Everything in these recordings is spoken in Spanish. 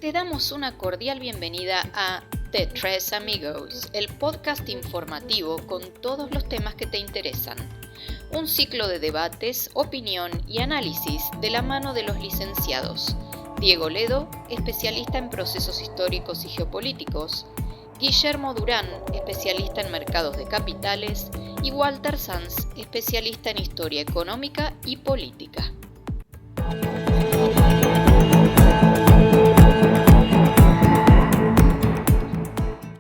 Te damos una cordial bienvenida a The Tres Amigos, el podcast informativo con todos los temas que te interesan. Un ciclo de debates, opinión y análisis de la mano de los licenciados Diego Ledo, especialista en procesos históricos y geopolíticos, Guillermo Durán, especialista en mercados de capitales, y Walter Sanz, especialista en historia económica y política.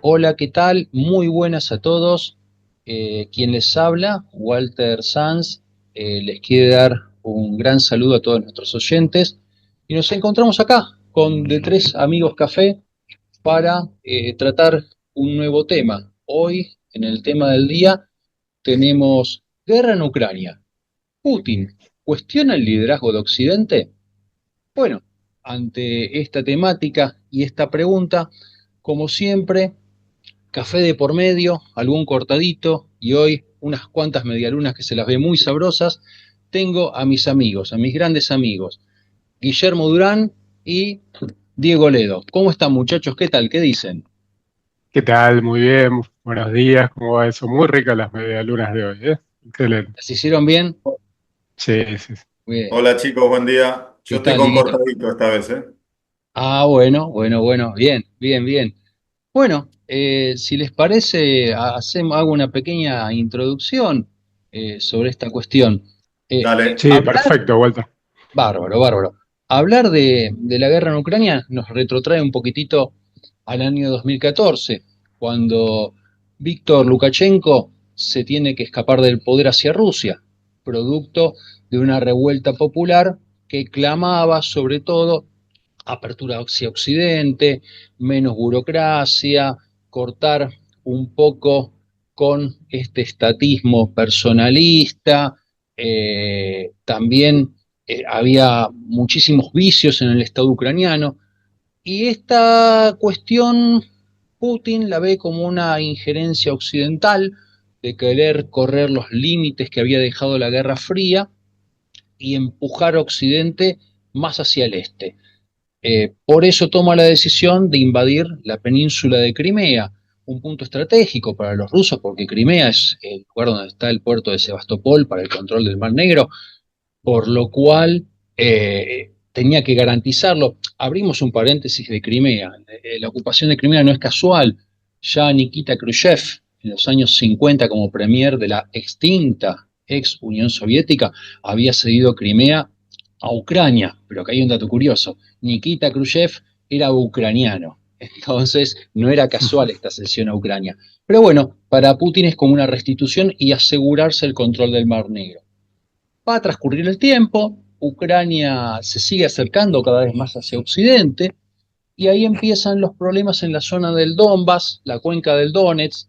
Hola, ¿qué tal? Muy buenas a todos. Quien les habla, Walter Sanz, les quiere dar un gran saludo a todos nuestros oyentes. Y nos encontramos acá con The Tres Amigos Café para tratar un nuevo tema. Hoy, en el tema del día, tenemos guerra en Ucrania. Putin, ¿cuestiona el liderazgo de Occidente? Bueno, ante esta temática y esta pregunta, como siempre, café de por medio, algún cortadito y hoy unas cuantas medialunas que se las ve muy sabrosas. Tengo a mis amigos, a mis grandes amigos, Guillermo Durán y Diego Ledo. ¿Cómo están, muchachos? ¿Qué tal? ¿Qué dicen? ¿Qué tal? Muy bien, buenos días, ¿cómo va eso? Muy ricas las medialunas de hoy, ¿eh? Excelente. ¿Las hicieron bien? Sí, sí, sí. Muy bien. Hola chicos, buen día. Yo ¿Qué estoy tal, con Dieguito? cortadito esta vez, ¿eh? Bueno. Bien, bien, bien. Bueno, si les parece, hago una pequeña introducción sobre esta cuestión. Dale. Sí, Hablar perfecto, Walter. Bárbaro. Hablar de la guerra en Ucrania nos retrotrae un poquitito al año 2014, cuando Víctor Lukashenko se tiene que escapar del poder hacia Rusia, producto de una revuelta popular que clamaba sobre todo apertura hacia Occidente, menos burocracia, cortar un poco con este estatismo personalista, también había muchísimos vicios en el Estado ucraniano, y esta cuestión Putin la ve como una injerencia occidental de querer correr los límites que había dejado la Guerra Fría y empujar a Occidente más hacia el este. Por eso toma la decisión de invadir la península de Crimea, un punto estratégico para los rusos, porque Crimea es el lugar donde está el puerto de Sebastopol para el control del Mar Negro, por lo cual tenía que garantizarlo. Abrimos un paréntesis de Crimea. La ocupación de Crimea no es casual. Ya Nikita Khrushchev, en los años 50, como premier de la extinta ex Unión Soviética, había cedido Crimea a Ucrania. Pero acá hay un dato curioso. Nikita Khrushchev era ucraniano. Entonces no era casual esta cesión a Ucrania. Pero bueno, para Putin es como una restitución y asegurarse el control del Mar Negro. Va a transcurrir el tiempo, Ucrania se sigue acercando cada vez más hacia Occidente, y ahí empiezan los problemas en la zona del Donbass, la cuenca del Donetsk,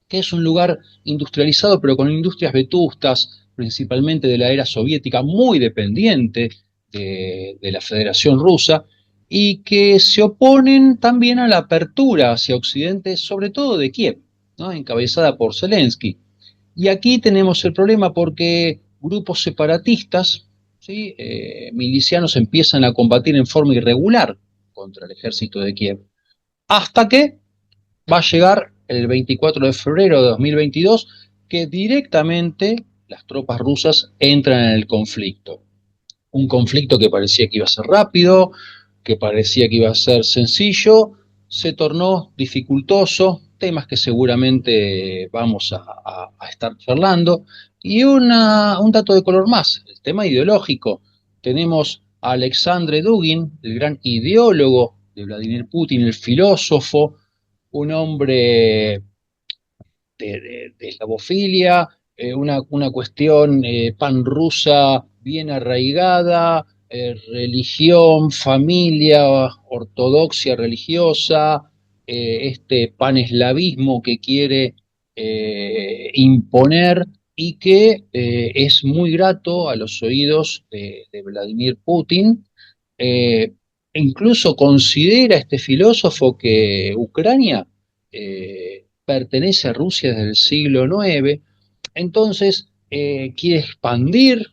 que es un lugar industrializado, pero con industrias vetustas, principalmente de la era soviética, muy dependiente de la Federación Rusa, y que se oponen también a la apertura hacia Occidente, sobre todo de Kiev, ¿no? Encabezada por Zelensky. Y aquí tenemos el problema porque grupos separatistas, ¿sí? Milicianos empiezan a combatir en forma irregular contra el ejército de Kiev, hasta que va a llegar el 24 de febrero de 2022 que directamente las tropas rusas entran en el conflicto. Un conflicto que parecía que iba a ser rápido, que parecía que iba a ser sencillo, se tornó dificultoso, temas que seguramente vamos a estar charlando, y un dato de color más, el tema ideológico. Tenemos a Alexandre Dugin, el gran ideólogo de Vladimir Putin, el filósofo, un hombre de eslavofilia, una cuestión panrusa bien arraigada, religión, familia, ortodoxia religiosa, este paneslavismo que quiere imponer y que es muy grato a los oídos de Vladimir Putin. E incluso considera este filósofo que Ucrania pertenece a Rusia desde el siglo IX, entonces quiere expandir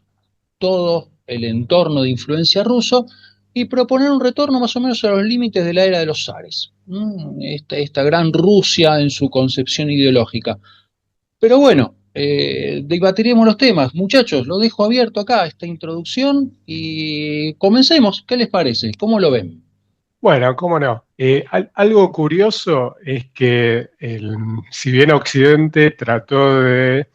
todo el entorno de influencia ruso y proponer un retorno más o menos a los límites de la era de los zares. Esta gran Rusia en su concepción ideológica. Pero bueno, debatiremos los temas. Muchachos, lo dejo abierto acá, esta introducción, y comencemos. ¿Qué les parece? ¿Cómo lo ven? Bueno, cómo no. Algo curioso es que si bien Occidente trató de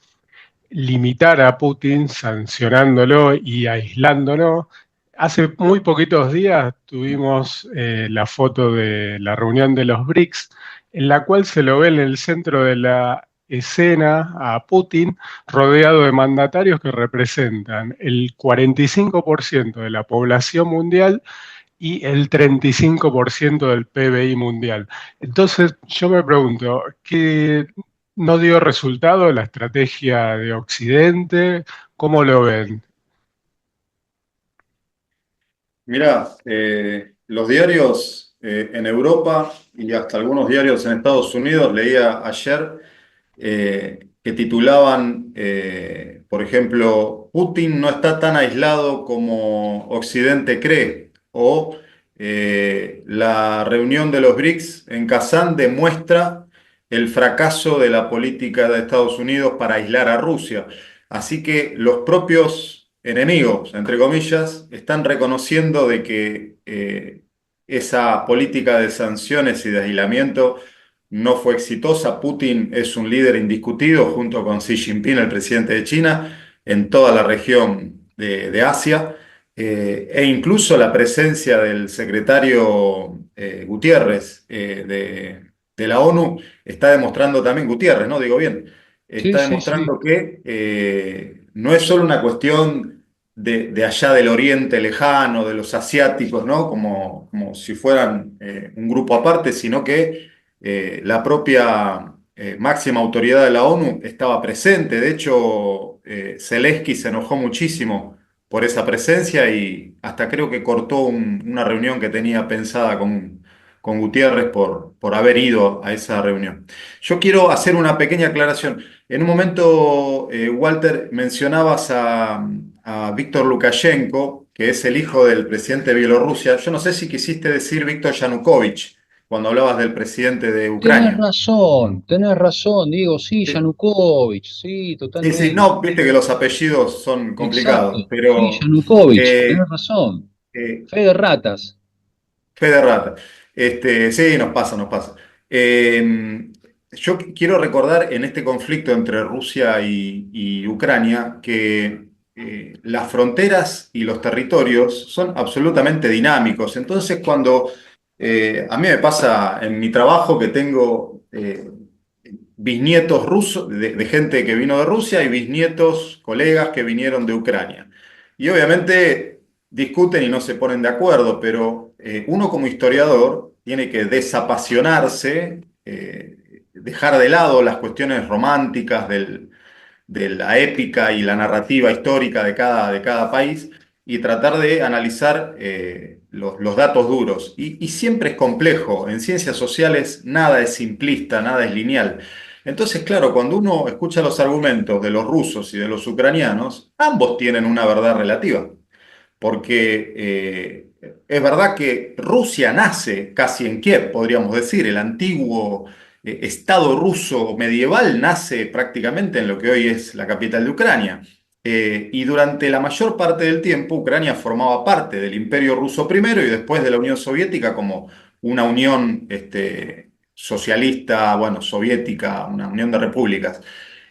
limitar a Putin sancionándolo y aislándolo, hace muy poquitos días tuvimos la foto de la reunión de los BRICS, en la cual se lo ve en el centro de la escena a Putin rodeado de mandatarios que representan el 45% de la población mundial y el 35% del PBI mundial. Entonces, yo me pregunto, ¿qué no dio resultado la estrategia de Occidente? ¿Cómo lo ven? Mira, los diarios en Europa y hasta algunos diarios en Estados Unidos, leía ayer que titulaban, por ejemplo, Putin no está tan aislado como Occidente cree, o la reunión de los BRICS en Kazán demuestra el fracaso de la política de Estados Unidos para aislar a Rusia. Así que los propios enemigos, entre comillas, están reconociendo de que esa política de sanciones y de aislamiento no fue exitosa. Putin es un líder indiscutido junto con Xi Jinping, el presidente de China, en toda la región de Asia, e incluso la presencia del secretario Gutiérrez de la ONU está demostrando también, Gutiérrez, ¿no? Digo bien, Sí, está sí, sí. demostrando que no es solo una cuestión de allá del Oriente Lejano, de los asiáticos, ¿no? Como si fueran un grupo aparte, sino que la propia máxima autoridad de la ONU estaba presente. De hecho, Zelensky se enojó muchísimo por esa presencia y hasta creo que cortó una reunión que tenía pensada con Gutiérrez por haber ido a esa reunión. Yo quiero hacer una pequeña aclaración. En un momento, Walter, mencionabas a Víctor Lukashenko, que es el hijo del presidente de Bielorrusia. Yo no sé si quisiste decir Víctor Yanukovych cuando hablabas del presidente de Ucrania. Tenés razón, Diego, sí, Sí, Yanukovych, sí, sí, sí, totalmente. no, viste que los apellidos son Exacto, complicados, sí, pero Yanukovych, eh, tenés razón. eh, Fe de ratas. fe de rata. Sí, nos pasa, nos pasa. Yo quiero recordar en este conflicto entre Rusia y Ucrania que las fronteras y los territorios son absolutamente dinámicos. Entonces, cuando a mí me pasa en mi trabajo que tengo bisnietos rusos, de gente que vino de Rusia y bisnietos, colegas que vinieron de Ucrania. Y obviamente discuten y no se ponen de acuerdo, pero uno como historiador tiene que desapasionarse, dejar de lado las cuestiones románticas de la épica y la narrativa histórica de cada país y tratar de analizar los datos duros. Y siempre es complejo. En ciencias sociales nada es simplista, nada es lineal. Entonces, claro, cuando uno escucha los argumentos de los rusos y de los ucranianos, ambos tienen una verdad relativa porque es verdad que Rusia nace casi en Kiev, podríamos decir, el antiguo Estado ruso medieval nace prácticamente en lo que hoy es la capital de Ucrania. Y durante la mayor parte del tiempo Ucrania formaba parte del Imperio Ruso primero y después de la Unión Soviética como una unión socialista, bueno, soviética, una unión de repúblicas.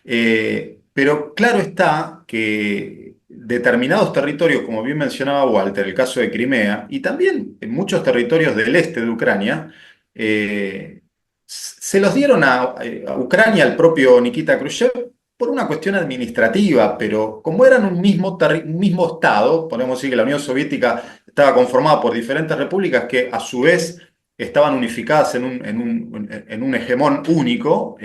Pero claro está que determinados territorios, como bien mencionaba Walter, el caso de Crimea, y también en muchos territorios del este de Ucrania, se los dieron a Ucrania, al propio Nikita Khrushchev, por una cuestión administrativa, pero como eran un mismo Estado, podemos decir que la Unión Soviética estaba conformada por diferentes repúblicas que a su vez estaban unificadas en un hegemón único,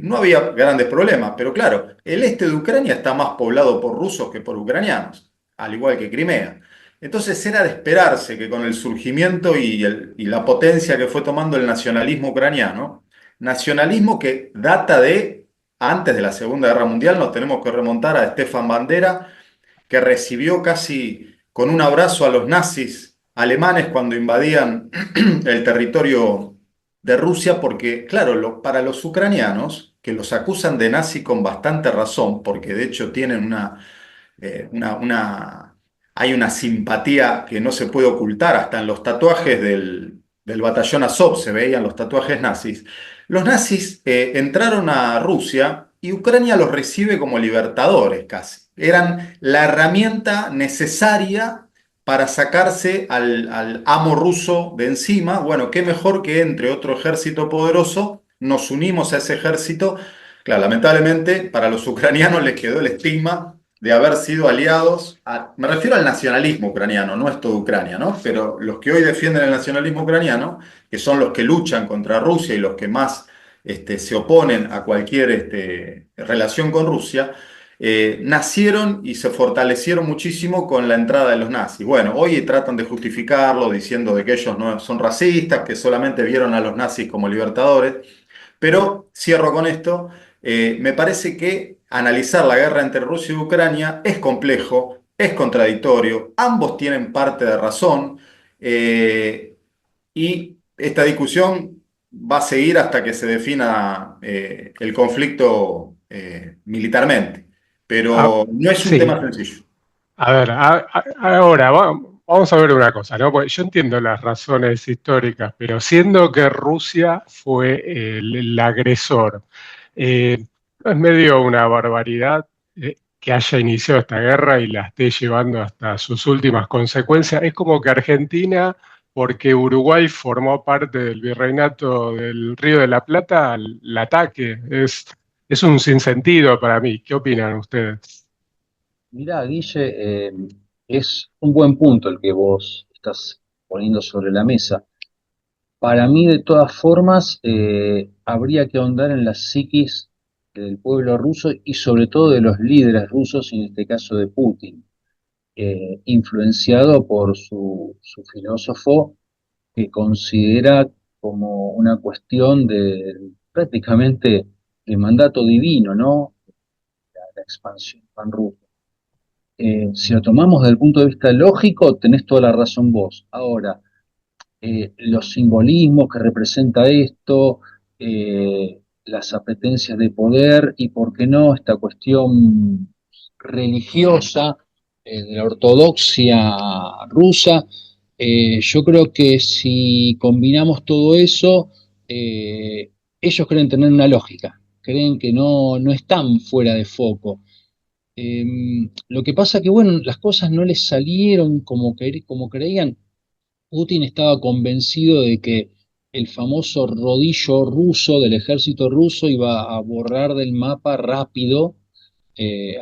no había grandes problemas, pero claro, el este de Ucrania está más poblado por rusos que por ucranianos, al igual que Crimea. Entonces era de esperarse que con el surgimiento y la potencia que fue tomando el nacionalismo ucraniano, nacionalismo que data de antes de la Segunda Guerra Mundial, nos tenemos que remontar a Stefan Bandera, que recibió casi con un abrazo a los nazis alemanes cuando invadían el territorio de Rusia, porque, claro, para los ucranianos, que los acusan de nazi con bastante razón, porque de hecho tienen hay una simpatía que no se puede ocultar, hasta en los tatuajes del batallón Azov se veían los tatuajes nazis. Los nazis entraron a Rusia y Ucrania los recibe como libertadores casi. Eran la herramienta necesaria para sacarse al amo ruso de encima. Bueno, qué mejor que entre otro ejército poderoso, nos unimos a ese ejército. Claro, lamentablemente para los ucranianos les quedó el estigma de haber sido aliados, me refiero al nacionalismo ucraniano, no es todo Ucrania, ¿no? Pero los que hoy defienden el nacionalismo ucraniano, que son los que luchan contra Rusia y los que más se oponen a cualquier relación con Rusia, nacieron y se fortalecieron muchísimo con la entrada de los nazis. Bueno, hoy tratan de justificarlo diciendo de que ellos no son racistas, que solamente vieron a los nazis como libertadores. Pero cierro con esto. Me parece que analizar la guerra entre Rusia y Ucrania es complejo, es contradictorio, ambos tienen parte de razón, y esta discusión va a seguir hasta que se defina el conflicto militarmente, Ah, pero no es un tema sí, sencillo. a ver, ahora vamos a ver una cosa, ¿no? Porque yo entiendo las razones históricas, pero siendo que Rusia fue el agresor, ¿no es medio una barbaridad que haya iniciado esta guerra y la esté llevando hasta sus últimas consecuencias? Es como que Argentina, porque Uruguay formó parte del virreinato del Río de la Plata, la ataque. Es un sinsentido para mí. ¿Qué opinan ustedes? Mirá, Guille, es un buen punto el que vos estás poniendo sobre la mesa. Para mí, de todas formas, habría que ahondar en la psiquis del pueblo ruso y sobre todo de los líderes rusos, en este caso de Putin, influenciado por su filósofo que considera como una cuestión de prácticamente de mandato divino, ¿no? La expansión panrusa. Si lo tomamos desde el punto de vista lógico, tenés toda la razón vos. Ahora, los simbolismos que representa esto, las apetencias de poder y, por qué no, esta cuestión religiosa de la ortodoxia rusa, yo creo que si combinamos todo eso, ellos creen tener una lógica, creen que no están fuera de foco. Lo que pasa que, bueno, las cosas no les salieron como creían. Putin estaba convencido de que el famoso rodillo ruso del ejército ruso iba a borrar del mapa rápido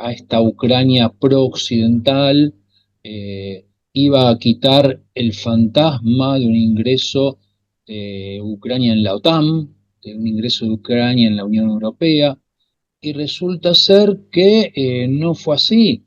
a esta Ucrania pro-occidental, iba a quitar el fantasma de un ingreso de Ucrania en la OTAN, de un ingreso de Ucrania en la Unión Europea, y resulta ser que no fue así.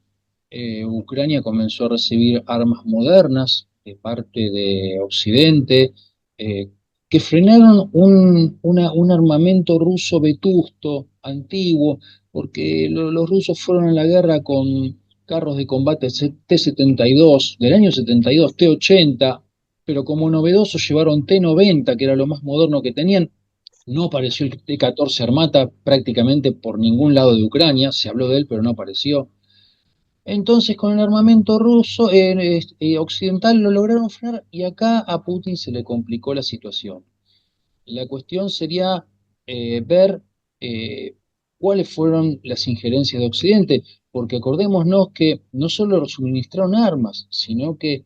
Ucrania comenzó a recibir armas modernas de parte de Occidente, eh, que frenaron un armamento ruso vetusto, antiguo, porque los rusos fueron a la guerra con carros de combate T-72 del año 72, T-80, pero como novedoso llevaron T-90, que era lo más moderno que tenían. No apareció el T-14 Armata prácticamente por ningún lado de Ucrania, se habló de él, pero no apareció. Entonces, con el armamento ruso, occidental, lo lograron frenar y acá a Putin se le complicó la situación. La cuestión sería ver eh, cuáles fueron las injerencias de Occidente, porque acordémonos que no solo suministraron armas, sino que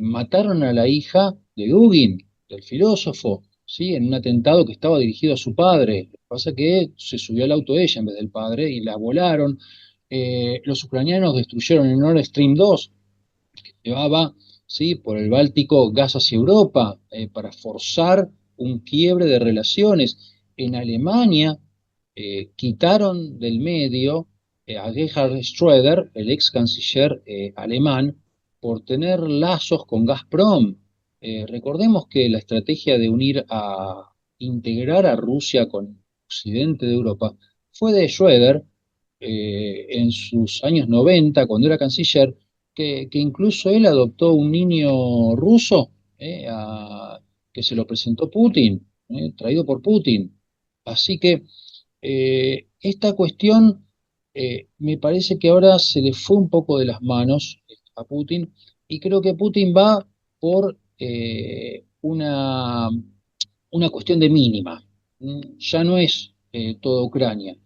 mataron a la hija de Dugin, del filósofo, ¿sí? En un atentado que estaba dirigido a su padre. Lo que pasa es que se subió al auto ella en vez del padre y la volaron. Los ucranianos destruyeron el Nord Stream 2, llevaba, ¿sí?, por el Báltico gas hacia Europa para forzar un quiebre de relaciones. En Alemania quitaron del medio a Gerhard Schröder, el ex canciller alemán, por tener lazos con Gazprom. Recordemos que la estrategia de integrar a Rusia con Occidente de Europa fue de Schröder en sus años 90, cuando era canciller, que incluso él adoptó un niño ruso, que se lo presentó Putin, traído por Putin. Así que esta cuestión me parece que ahora se le fue un poco de las manos a Putin y creo que Putin va por una cuestión de mínima. Ya no es toda Ucrania.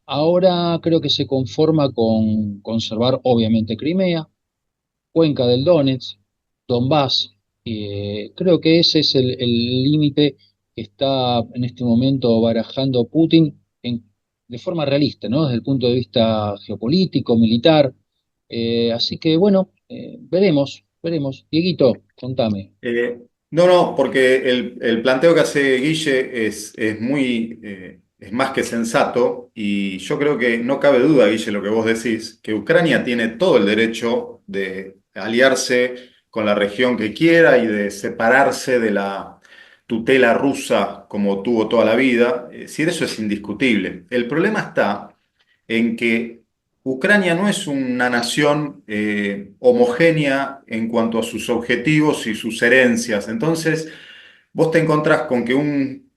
Ahora creo que se conforma con conservar obviamente Crimea, Cuenca del Donetsk, Donbass. Creo que ese es el límite que está en este momento barajando Putin de forma realista, ¿no? Desde el punto de vista geopolítico, militar. Así que bueno, veremos, veremos. Dieguito, contame. No, porque el planteo que hace Guille es muy, es más que sensato y yo creo que no cabe duda, Guille, lo que vos decís, que Ucrania tiene todo el derecho de aliarse con la región que quiera y de separarse de la tutela rusa como tuvo toda la vida. Si eso es indiscutible. El problema está en que Ucrania no es una nación homogénea en cuanto a sus objetivos y sus herencias. Entonces, vos te encontrás con que un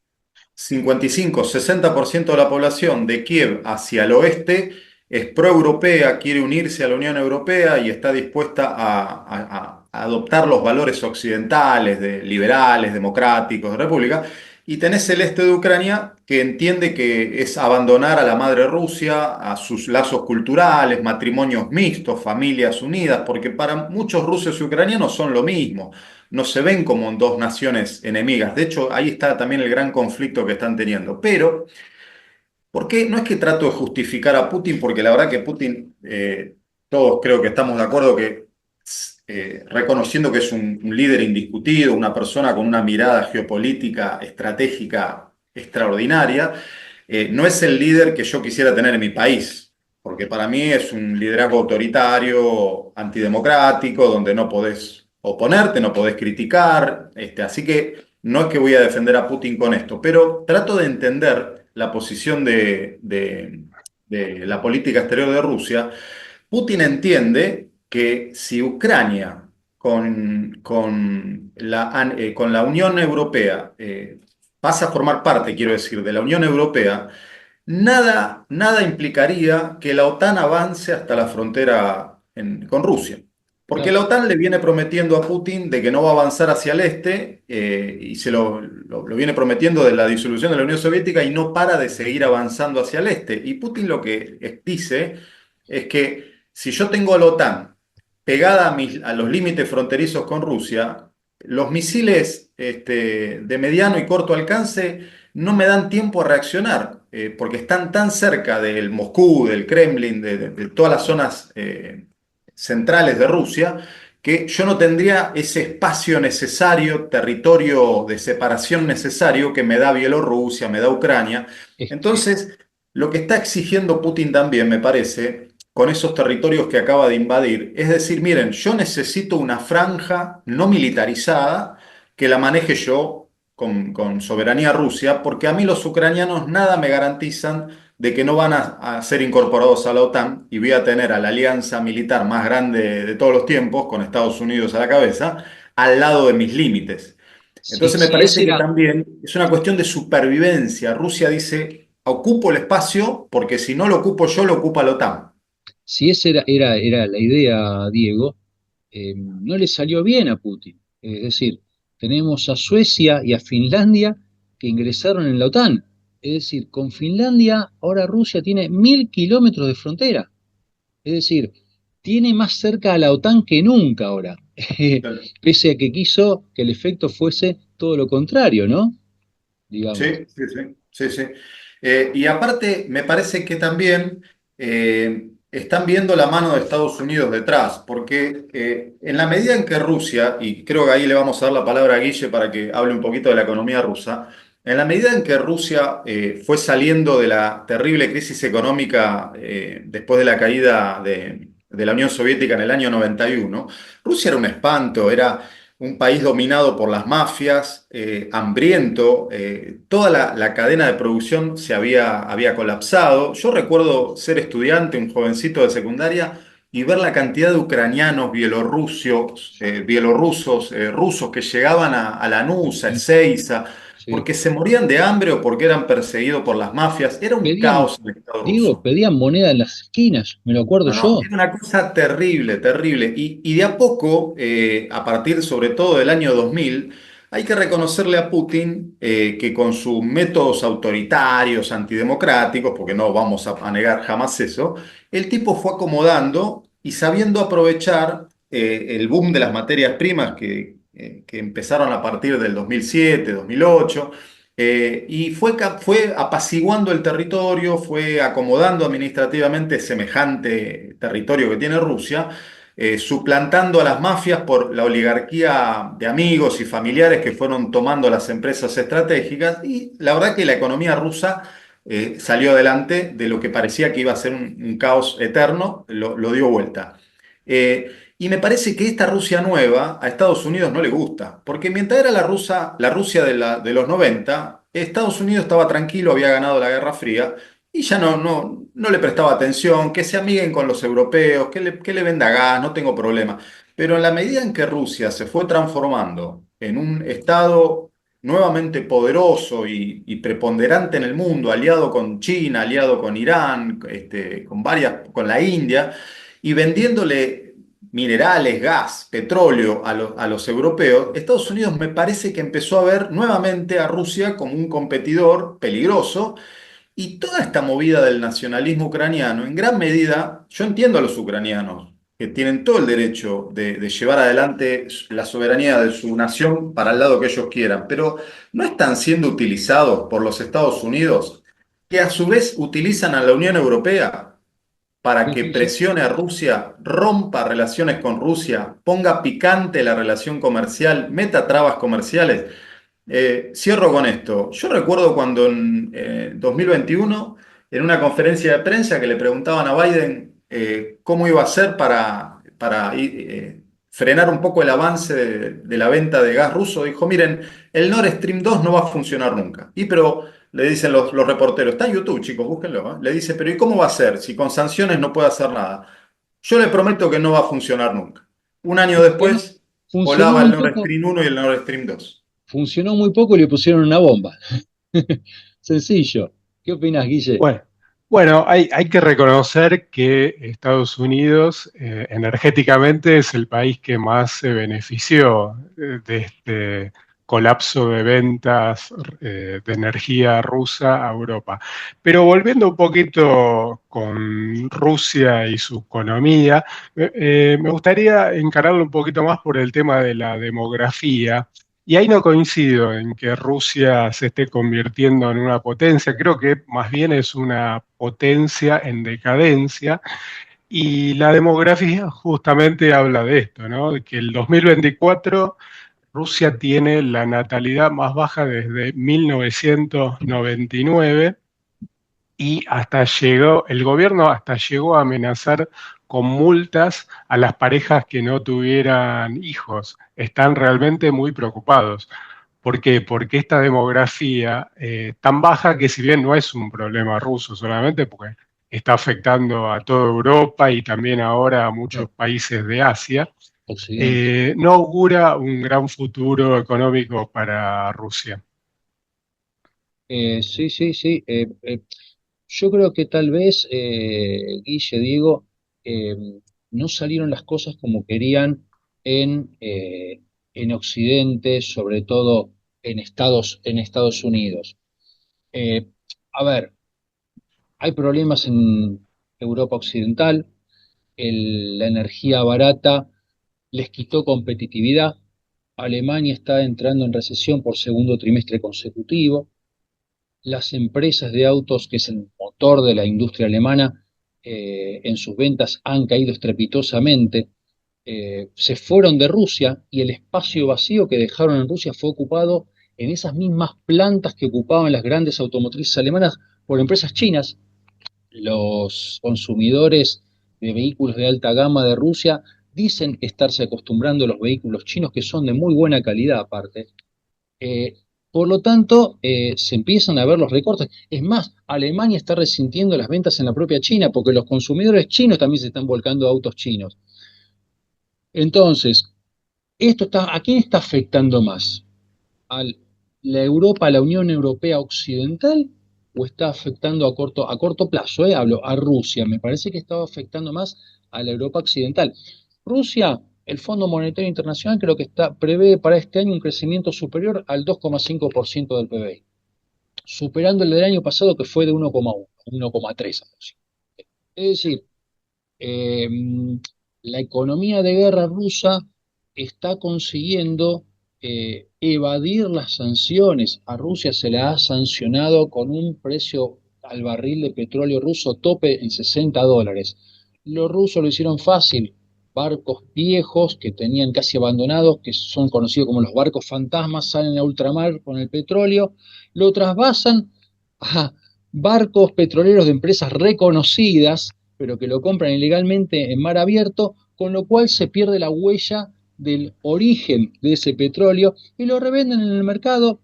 55-60% de la población de Kiev hacia el oeste es proeuropea, quiere unirse a la Unión Europea y está dispuesta a adoptar los valores occidentales, de liberales, democráticos, de república. Y tenés el este de Ucrania que entiende que es abandonar a la madre Rusia, a sus lazos culturales, matrimonios mixtos, familias unidas, porque para muchos rusos y ucranianos son lo mismo, no se ven como dos naciones enemigas. De hecho, ahí está también el gran conflicto que están teniendo. Pero, ¿por qué? No es que trato de justificar a Putin, porque la verdad que Putin, todos creo que estamos de acuerdo que, reconociendo que es un líder indiscutido, una persona con una mirada geopolítica, estratégica extraordinaria, no es el líder que yo quisiera tener en mi país. Porque para mí es un liderazgo autoritario, antidemocrático, donde no podés oponerte, no podés criticar. Así que no es que voy a defender a Putin con esto, pero trato de entender la posición de la política exterior de Rusia. Putin entiende que si Ucrania con la Unión Europea pasa a formar parte, quiero decir, de la Unión Europea, nada implicaría que la OTAN avance hasta la frontera con Rusia. Porque Claro. la OTAN le viene prometiendo a Putin de que no va a avanzar hacia el este y se lo viene prometiendo desde la disolución de la Unión Soviética y no para de seguir avanzando hacia el este. Y Putin lo que dice es que si yo tengo a la OTAN pegada a los límites fronterizos con Rusia, los misiles de mediano y corto alcance no me dan tiempo a reaccionar, porque están tan cerca del Moscú, del Kremlin, de todas las zonas centrales de Rusia, que yo no tendría ese espacio necesario, territorio de separación necesario que me da Bielorrusia, me da Ucrania. Es que Entonces, lo que está exigiendo Putin también, me parece, con esos territorios que acaba de invadir, es decir, miren, yo necesito una franja no militarizada que la maneje yo con soberanía Rusia, porque a mí los ucranianos nada me garantizan de que no van a ser incorporados a la OTAN y voy a tener a la alianza militar más grande de todos los tiempos, con Estados Unidos a la cabeza, al lado de mis límites. Entonces me si ese parece que era, también es una cuestión de supervivencia. Rusia dice, ocupo el espacio porque si no lo ocupo yo, lo ocupa la OTAN. si esa era la idea, Diego, no le salió bien a Putin. Es decir, tenemos a Suecia y a Finlandia que ingresaron en la OTAN. Es decir, con Finlandia ahora Rusia tiene 1.000 kilómetros de frontera. Es decir, tiene más cerca a la OTAN que nunca ahora. Pese a que quiso que el efecto fuese todo lo contrario, ¿no? Digamos. Sí, sí, sí, sí, sí. Y aparte, me parece que también están viendo la mano de Estados Unidos detrás, porque en la medida en que Rusia, y creo que ahí le vamos a dar la palabra a Guille para que hable un poquito de la economía rusa, en la medida en que Rusia fue saliendo de la terrible crisis económica después de la caída de la Unión Soviética en el año 91, Rusia era un espanto, era un país dominado por las mafias, hambriento, toda la cadena de producción había colapsado. Yo recuerdo ser estudiante, un jovencito de secundaria, y ver la cantidad de ucranianos, bielorrusos, rusos que llegaban a Lanús, a Sí, Ezeiza, sí. porque se morían de hambre o porque eran perseguidos por las mafias. Era un Pedían, caos en el Estado digo, ruso. pedían moneda en las esquinas, me lo acuerdo No, no, yo. era una cosa terrible, terrible. Y de a poco, a partir sobre todo del año 2000, hay que reconocerle a Putin que con sus métodos autoritarios, antidemocráticos, porque no vamos a negar jamás eso, el tipo fue acomodando y sabiendo aprovechar el boom de las materias primas que empezaron a partir del 2007, 2008. Y fue apaciguando el territorio, fue acomodando administrativamente semejante territorio que tiene Rusia, suplantando a las mafias por la oligarquía de amigos y familiares que fueron tomando las empresas estratégicas. Y la verdad que la economía rusa salió adelante de lo que parecía que iba a ser un caos eterno, lo dio vuelta. Y me parece que esta Rusia nueva a Estados Unidos no le gusta, porque mientras era la Rusia de los 90, Estados Unidos estaba tranquilo, había ganado la Guerra Fría y ya no le prestaba atención, que se amiguen con los europeos, que le venda gas, no tengo problema. Pero en la medida en que Rusia se fue transformando en un Estado nuevamente poderoso y preponderante en el mundo, aliado con China, aliado con Irán, con la India, y vendiéndole minerales, gas, petróleo a los europeos, Estados Unidos me parece que empezó a ver nuevamente a Rusia como un competidor peligroso y toda esta movida del nacionalismo ucraniano, en gran medida, yo entiendo a los ucranianos que tienen todo el derecho de llevar adelante la soberanía de su nación para el lado que ellos quieran, pero no están siendo utilizados por los Estados Unidos, que a su vez utilizan a la Unión Europea para Sí, que sí, sí. presione a Rusia, rompa relaciones con Rusia, ponga picante la relación comercial, meta trabas comerciales. Cierro con esto. Yo recuerdo cuando en 2021, en una conferencia de prensa que le preguntaban a Biden cómo iba a hacer para frenar un poco el avance de la venta de gas ruso, dijo, miren, el Nord Stream 2 no va a funcionar nunca. Y pero le dicen los reporteros, está en YouTube, chicos, búsquenlo. Le dice, pero ¿y cómo va a ser si con sanciones no puede hacer nada? Yo le prometo que no va a funcionar nunca. Un año Funcionó, después, funcionó volaba el muy Nord poco, Stream 1 y el Nord Stream 2. funcionó muy poco y le pusieron una bomba. Sencillo. ¿Qué opinas, Guille? Bueno, bueno, hay que reconocer que Estados Unidos energéticamente es el país que más se benefició de este colapso de ventas de energía rusa a Europa. Pero volviendo un poquito con Rusia y su economía, me gustaría encararlo un poquito más por el tema de la demografía. Y ahí no coincido en que Rusia se esté convirtiendo en una potencia, creo que más bien es una potencia en decadencia y la demografía justamente habla de esto, ¿no? De que el 2024 Rusia tiene la natalidad más baja desde 1999 y hasta llegó, el gobierno hasta llegó a amenazar con multas a las parejas que no tuvieran hijos. Están realmente muy preocupados. ¿Por qué? Porque esta demografía tan baja que si bien no es un problema ruso solamente, porque está afectando a toda Europa y también ahora a muchos Claro, países de Asia, Occidente. no augura un gran futuro económico para Rusia. Sí, sí, sí. Yo creo que tal vez, Guille, Diego, eh, no salieron las cosas como querían en Occidente, sobre todo en Estados Unidos. Eh, a ver, hay problemas en Europa Occidental, la energía barata les quitó competitividad, Alemania está entrando en recesión por segundo trimestre consecutivo, las empresas de autos, que es el motor de la industria alemana, en sus ventas han caído estrepitosamente, se fueron de Rusia y el espacio vacío que dejaron en Rusia fue ocupado en esas mismas plantas que ocupaban las grandes automotrices alemanas por empresas chinas. Los consumidores de vehículos de alta gama de Rusia dicen estarse acostumbrando a los vehículos chinos, que son de muy buena calidad aparte. Por lo tanto, se empiezan a ver los recortes. Es más, Alemania está resintiendo las ventas en la propia China porque los consumidores chinos también se están volcando a autos chinos. Entonces, ¿a quién está afectando más? ¿A la Europa, a la Unión Europea Occidental? ¿O está afectando a corto plazo? Hablo a Rusia. Me parece que estaba afectando más a la Europa Occidental. Rusia, el Fondo Monetario Internacional creo que prevé para este año un crecimiento superior al 2,5% del PBI, superando el del año pasado que fue de 1,1, 1,3. Es decir, eh, la economía de guerra rusa está consiguiendo evadir las sanciones. A Rusia se la ha sancionado con un precio al barril de petróleo ruso tope en $60. Los rusos lo hicieron fácil. Barcos viejos que tenían casi abandonados, que son conocidos como los barcos fantasmas, salen a ultramar con el petróleo, lo trasvasan a barcos petroleros de empresas reconocidas, pero que lo compran ilegalmente en mar abierto, con lo cual se pierde la huella del origen de ese petróleo y lo revenden en el mercado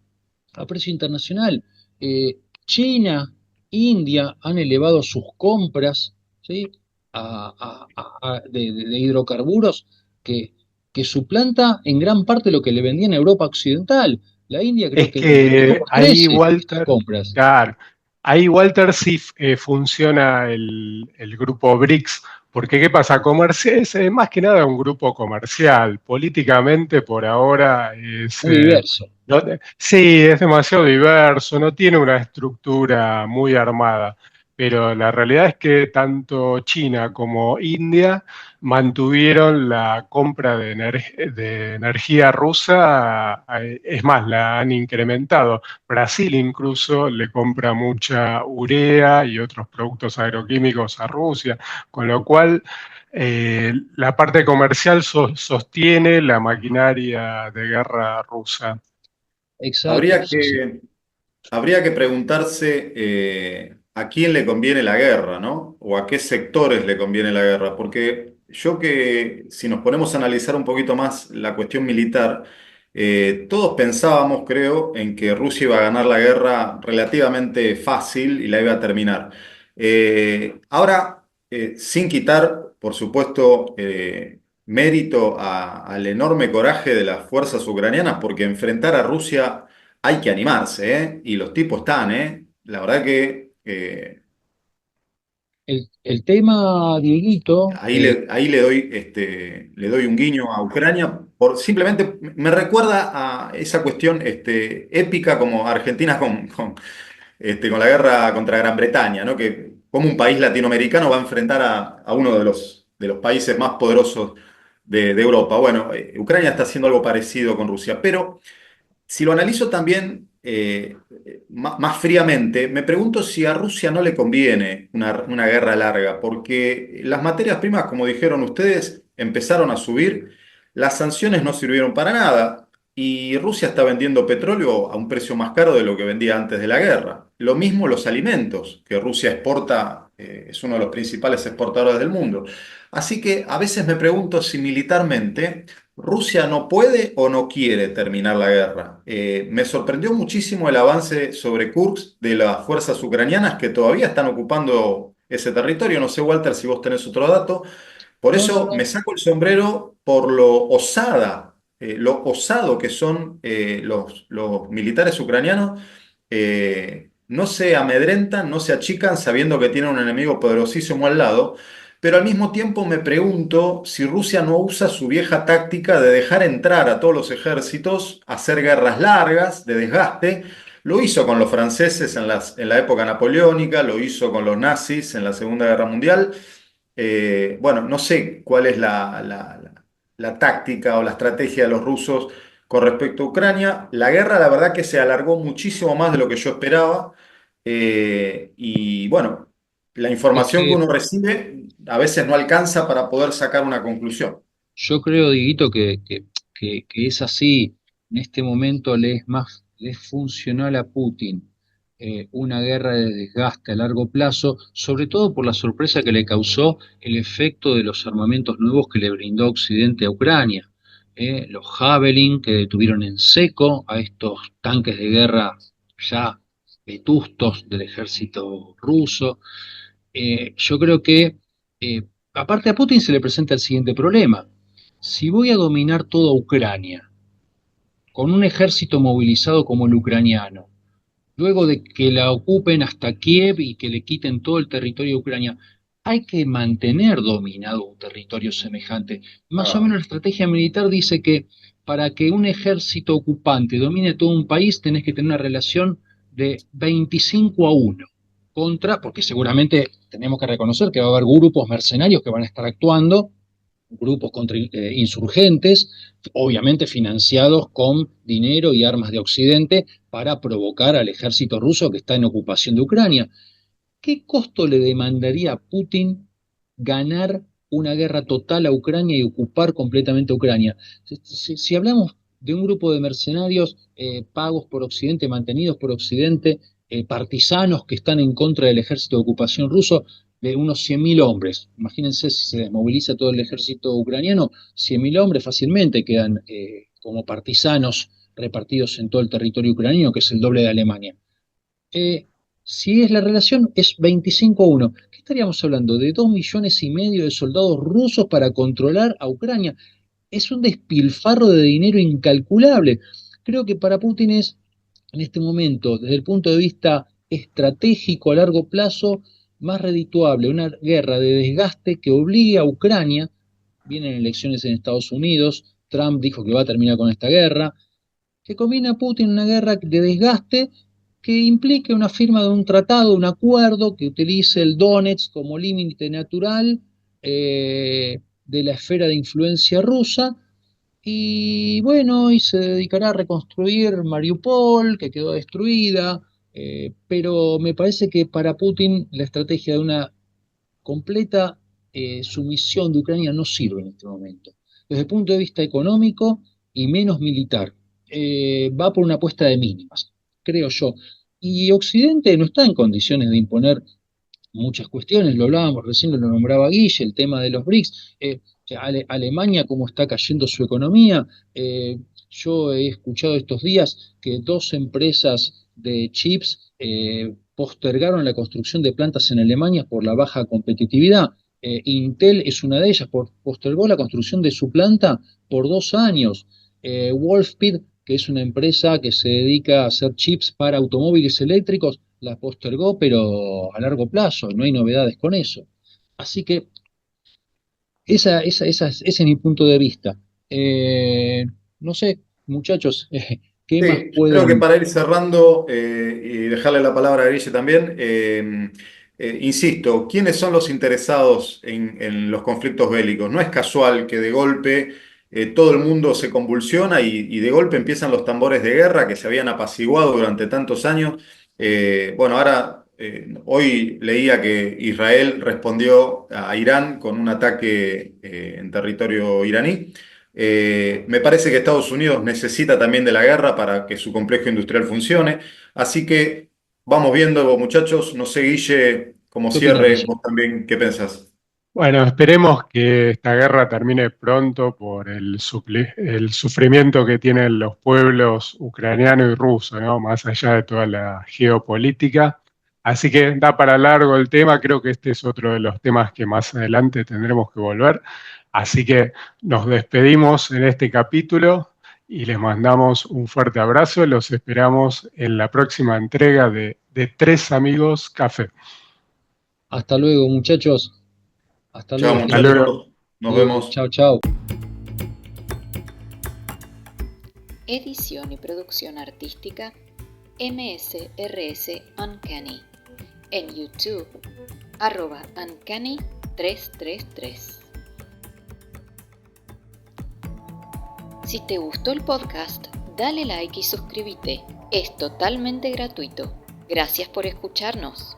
a precio internacional. China, India han elevado sus compras, ¿sí? de hidrocarburos que suplanta en gran parte lo que le vendían a Europa Occidental. La India creo Es que multiplicó que por 13 estas compras. Claro, ahí Walter sí funciona el grupo BRICS, porque ¿qué pasa? Es más que nada un grupo comercial. Políticamente por ahora Muy diverso. sí, es demasiado diverso, no tiene una estructura muy armada, pero la realidad es que tanto China como India mantuvieron la compra de energía rusa, es más, la han incrementado. Brasil incluso le compra mucha urea y otros productos agroquímicos a Rusia, con lo cual la parte comercial sostiene la maquinaria de guerra rusa. Exacto, Habría es así. que, habría que preguntarse a quién le conviene la guerra, ¿no? O a qué sectores le conviene la guerra. Porque si nos ponemos a analizar un poquito más la cuestión militar, todos pensábamos, creo, en que Rusia iba a ganar la guerra relativamente fácil y la iba a terminar. Ahora, sin quitar, por supuesto, mérito al enorme coraje de las fuerzas ucranianas, porque enfrentar a Rusia hay que animarse, ¿eh? Y los tipos están, ¿eh? La verdad que El tema, Dieguito, ahí le doy un guiño a Ucrania por simplemente me recuerda a esa cuestión épica como Argentina con la guerra contra Gran Bretaña, ¿no? Que como un país latinoamericano va a enfrentar a uno de los países más poderosos de Europa. Bueno, Ucrania está haciendo algo parecido con Rusia, pero si lo analizo también más fríamente, me pregunto si a Rusia no le conviene una guerra larga, porque las materias primas, como dijeron ustedes, empezaron a subir, las sanciones no sirvieron para nada y Rusia está vendiendo petróleo a un precio más caro de lo que vendía antes de la guerra. Lo mismo los alimentos, que Rusia exporta, es uno de los principales exportadores del mundo. Así que a veces me pregunto si militarmente Rusia no puede o no quiere terminar la guerra. Me sorprendió muchísimo el avance sobre Kursk de las fuerzas ucranianas que todavía están ocupando ese territorio. No sé, Walter, si vos tenés otro dato. Por no, no, eso me no. saco el sombrero por lo osado que son los militares ucranianos. No se amedrentan, no se achican sabiendo que tienen un enemigo poderosísimo al lado, pero al mismo tiempo me pregunto si Rusia no usa su vieja táctica de dejar entrar a todos los ejércitos, hacer guerras largas, de desgaste. Lo hizo con los franceses en la época napoleónica, lo hizo con los nazis en la Segunda Guerra Mundial. Bueno, no sé cuál es la táctica o la estrategia de los rusos con respecto a Ucrania. La guerra, la verdad que se alargó muchísimo más de lo que yo esperaba. Y bueno, la Es información que que uno recibe a veces no alcanza para poder sacar una conclusión. yo creo, Dieguito, que es así. En este momento le es funcional a Putin una guerra de desgaste a largo plazo, sobre todo por la sorpresa que le causó el efecto de los armamentos nuevos que le brindó Occidente a Ucrania. los Javelin que detuvieron en seco a estos tanques de guerra ya vetustos del ejército ruso. Yo creo que, aparte a Putin se le presenta el siguiente problema. Si voy a dominar toda Ucrania con un ejército movilizado como el ucraniano, luego de que la ocupen hasta Kiev y que le quiten todo el territorio de Ucrania, hay que mantener dominado un territorio semejante. Más o Ah, menos la estrategia militar dice que para que un ejército ocupante domine todo un país tenés que tener una relación de 25-1 porque seguramente tenemos que reconocer que va a haber grupos mercenarios que van a estar actuando, grupos insurgentes, obviamente financiados con dinero y armas de Occidente para provocar al ejército ruso que está en ocupación de Ucrania. ¿Qué costo le demandaría a Putin ganar una guerra total a Ucrania y ocupar completamente Ucrania? Si hablamos de un grupo de mercenarios pagos por Occidente, mantenidos por Occidente, partisanos que están en contra del ejército de ocupación ruso, de unos 100.000 hombres. Imagínense si se desmoviliza todo el ejército ucraniano, 100.000 hombres fácilmente quedan como partisanos repartidos en todo el territorio ucraniano, que es el doble de Alemania. Eh, si es la relación, es 25-1. ¿Qué estaríamos hablando? De 2,5 millones de soldados rusos para controlar a Ucrania. Es un despilfarro de dinero incalculable. Creo que para Putin es, en este momento, desde el punto de vista estratégico a largo plazo, más redituable una guerra de desgaste que obligue a Ucrania. Vienen elecciones en Estados Unidos, Trump dijo que va a terminar con esta guerra, que conviene a Putin una guerra de desgaste que implique una firma de un tratado, un acuerdo que utilice el Donetsk como límite natural de la esfera de influencia rusa. Y bueno, y se dedicará a reconstruir Mariupol, que quedó destruida, pero me parece que para Putin la estrategia de una completa sumisión de Ucrania no sirve en este momento. Desde el punto de vista económico y menos militar, va por una apuesta de mínimas, creo yo. Y Occidente no está en condiciones de imponer muchas cuestiones, lo hablábamos, recién lo nombraba Guille, el tema de los BRICS, Alemania, cómo está cayendo su economía. Yo he escuchado estos días que 2 empresas de chips postergaron la construcción de plantas en Alemania por la baja competitividad. Intel es una de ellas, postergó la construcción de su planta por 2 años. Wolfspeed, que es una empresa que se dedica a hacer chips para automóviles eléctricos, la postergó, pero a largo plazo, no hay novedades con eso. Así que ese es mi punto de vista. No sé, muchachos, ¿qué más sí, yo creo que pueden? para ir cerrando y dejarle la palabra a Guille también, insisto, ¿quiénes son los interesados en los conflictos bélicos? No es casual que de golpe todo el mundo se convulsiona y de golpe empiezan los tambores de guerra que se habían apaciguado durante tantos años. Bueno, ahora, hoy leía que Israel respondió a Irán con un ataque en territorio iraní. Me parece que Estados Unidos necesita también de la guerra para que su complejo industrial funcione. Así que vamos viendo, muchachos. No sé, Guille, como ¿Qué opinas, cierre, Guille? vos también, ¿qué pensás? Bueno, esperemos que esta guerra termine pronto por el sufrimiento que tienen los pueblos ucraniano y ruso, ¿no? Más allá de toda la geopolítica. Así que da para largo el tema, creo que este es otro de los temas que más adelante tendremos que volver. Así que nos despedimos en este capítulo y les mandamos un fuerte abrazo. Los esperamos en la próxima entrega de Tres Amigos Café. Hasta luego, muchachos. Hasta Chao, luego, que Hasta la tengan. luego. muchachos. Nos vemos. Chao, chao. Edición y producción artística MSRS Uncanny. En YouTube, @Uncanny333. Si te gustó el podcast, dale like y suscríbete. Es totalmente gratuito. Gracias por escucharnos.